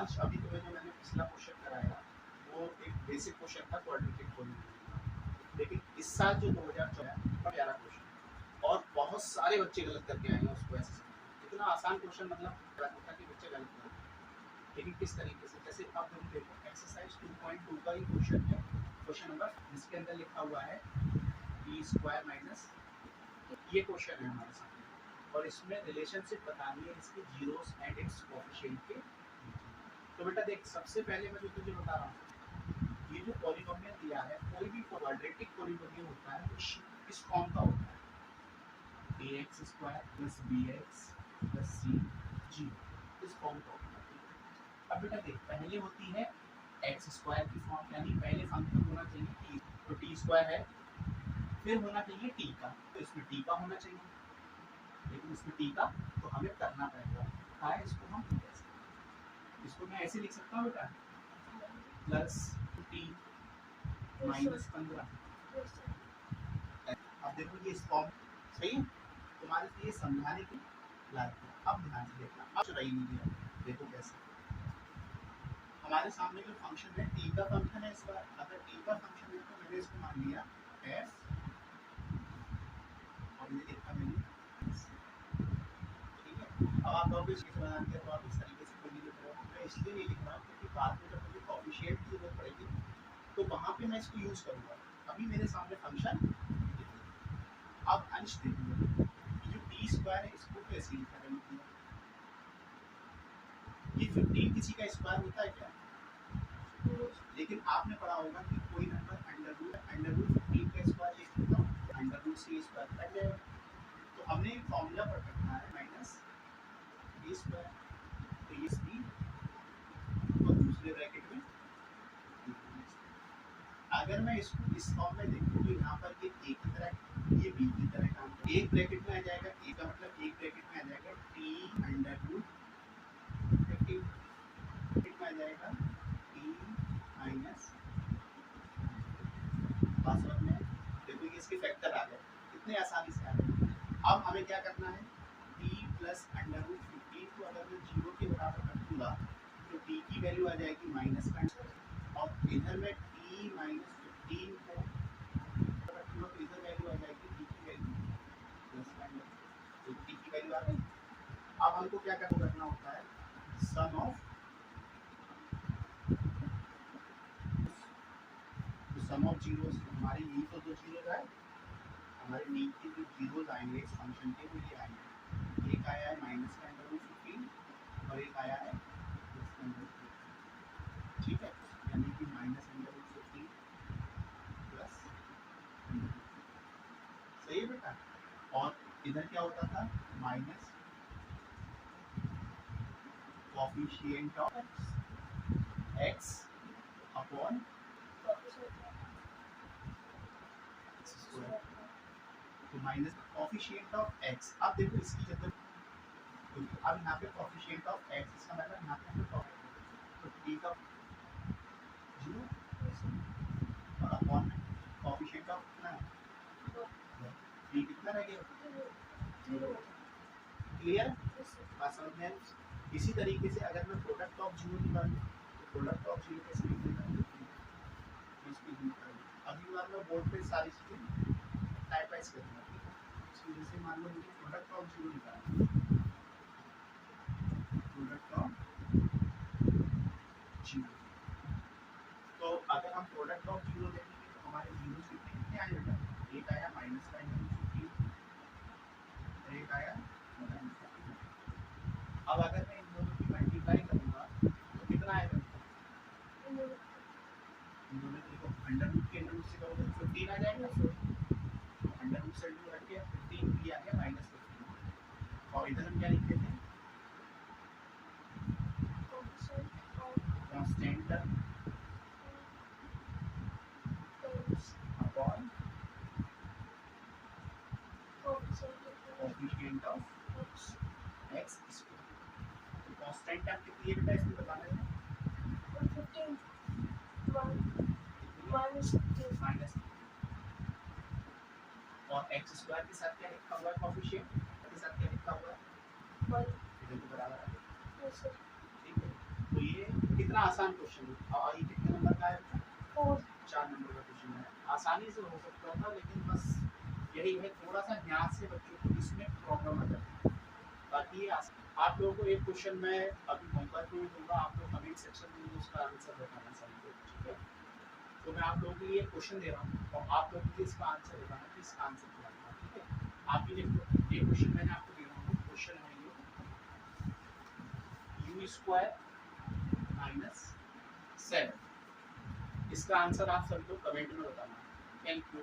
अंश अभी तुम्हें जो मैंने पिछला क्वेश्चन कराया वो एक बेसिक क्वेश्चन था क्वाड्रेटिक पॉलीनोमियल, लेकिन इस साल जो 2014 बड़ा प्यारा क्वेश्चन और बहुत सारे बच्चे गलत करके आए हैं उसको। ऐसे इतना आसान क्वेश्चन मतलब था कि बच्चे गलत कर, लेकिन किस तरीके से, जैसे अब तुम देखो एक्सरसाइज 2.2 का ही क्वेश्चन है, क्वेश्चन नंबर जिसके अंदर लिखा हुआ है b स्क्वायर माइनस, ये क्वेश्चन है हमारे सामने और इसमें रिलेशनशिप बतानी है इसके जीरोस एंड इट्स कोएफिशिएंट के। तो बेटा देख, सबसे पहले मैं जो तुझे बता रहा हूँ, ये जो पॉलीनोमियल दिया है, कोई भी क्वाड्रेटिक पॉलीनोमियल होता है तो इस फॉर्म का होता है ax square plus bx plus c g, इस फॉर्म का होता है। अब बेटा देख, पहले होती है एक्स स्क्वायर की फॉर्म, यानी पहले फंक्शन होना चाहिए t, तो t स्क्वायर है, फिर होना चाहिए t का, तो इसमें t का होना चाहिए, लेकिन इसमें t का तो हमें करना पड़ेगा, क्या है इसको हम कैसे, इसको मैं ऐसे लिख सकता हूँ बेटा प्लस t माइनस 15। अब देखो ये इस फॉर्म सही है, तुम्हारे लिए समझाने की लायक है। अब ध्यान से देखना, अब चुराई नहीं दिया, देखो कैसे हमारे सामने जो फंक्शन है t का फंक्शन है, इस बार अगर t का फंक्शन है तो मैंने इसको मान लिया f और ये लिखा मैंने, ठीक है। अब आप लोग इसके बनाते हैं तो आप इस तरीके से कोई नहीं लिख रहे हो, मैं इसलिए नहीं लिख रहा हूँ क्योंकि बाद में जब मुझे कोएफिशिएंट की जरूरत पड़ेगी तो वहाँ पे मैं इसको यूज करूँगा, अभी मेरे सामने फंक्शन। अब अंश देखिए, जो टी स्क्वायर है इसको कैसे लिखा है, ये 15 किसी का स्क्वायर होता है क्या, लेकिन आपने पढ़ा होगा कि कोई नंबर अंडर रूट 15 का स्क्वायर लिख सकता हूँ, अंडर रूट से स्क्वायर कर जाएगा, तो हमने एक फॉर्मूला पढ़ रखा है माइनस बी स्क्वायर, तो ये बी और दूसरे ब्रैकेट में, अगर मैं इसको इस फॉर्म में देखूँ तो यहाँ पर ये a की तरह, ये b की तरह काम करेगा, एक ब्रैकेट में आ जाएगा a का मतलब एक ब्रैकेट में आ जाएगा t अंडर रूट 15, ब्रैकेट में आ जाएगा t माइनस, वास्तव में देखो ये इसके फैक्टर आ गए, इतने आसानी से आ गए। अब हमें क्या करना है, t प्लस अंडर रूट 15 को अगर मैं 0 के बराबर कर दूंगा तो t की वैल्यू आ जाएगी माइनस, और इधर में t माइनस 15 को तो इधर वैल्यू आ जाएगी t की वैल्यू प्लस, तो t की वैल्यू आ गई। अब हमको क्या करना होता है, सम ऑफ जीरोस, हमारी यही तो दो जीरोस आए, हमारे नीचे जो जीरोस आएंगे इस फंक्शन के वो ये आएंगे, एक आया है माइनस का अंडर रूट 15 और एक आया है प्लस का अंडर रूट 15, ठीक है, यानी कि माइनस अंडर रूट 15 प्लस, सही है बेटा। और इधर क्या होता था, minus coefficient of x upon तो माइनस कोएफिशिएंट ऑफ x। अब देखो इसकी जगह, अब यहाँ पे कोएफिशिएंट ऑफ x, इसका मतलब यहाँ पे हमें तो t का 0 और अपॉन में कोएफिशिएंट ऑफ कितना है, t कितना रह गया 0, क्लियर, बात समझ में आई। इसी तरीके से अगर मैं प्रोडक्ट ऑफ 0 निकालूं तो प्रोडक्ट ऑफ 0 कैसे निकालूं, अभी बार मैं बोर्ड पे सारी चीजें टाइपाइज करूंगा, इसकी वजह से मान लो मुझे प्रोडक्ट ऑफ 0 निकालना, प्रोडक्ट ऑफ 0, तो अगर हम प्रोडक्ट ऑफ 0 देखेंगे तो हमारे जीरो कितने आए बेटा, एक आया माइनस का इंटू 15, एक आया, अब अगर मैं इन दोनों की मल्टीप्लाई करूंगा तो कितना आएगा, इन दोनों को अंडर रूट के अंडर रूट से करोगे तो 15 आ जाएगा, अंडर रूट से अंडर हट गया 15, भी आ गया माइनस 15, और इधर हम क्या लिखते थे, constant term upon coefficient of x square, तो कांस्टेंट टर्म कितनी है बेटा इसमें बताना है, 15 माइनस, और x स्क्वायर के साथ क्या लिखा हुआ है, कोएफिशिएंट के साथ क्या लिखा हुआ है, 1, इधर के बराबर है, ठीक है, तो ये कितना आसान क्वेश्चन है। और ये कितने नंबर का है? 4 नंबर का क्वेश्चन है। आसानी से हो सकता था, लेकिन बस यही है, थोड़ा सा ध्यान से बच्चों को इसमें प्रॉब्लम आ जाती है। बाकी ये आप लोगों को एक क्वेश्चन मैं अभी मौका तो दूंगा, आप लोग कमेंट सेक्शन में उसका आंसर बताना चाहिए, ठीक है? तो मैं आप लोगों के लिए क्वेश्चन दे रहा हूँ और आप लोगों को इसका आंसर बताना कि इसका आंसर क्या है, ठीक है? आप ये देखो, ये क्वेश्चन मैंने आपको दे रहा हूँ, क्वेश्चन है ये u² माइनस 7। इसका आंसर आप सभी लोग कमेंट में बताना। Thank you.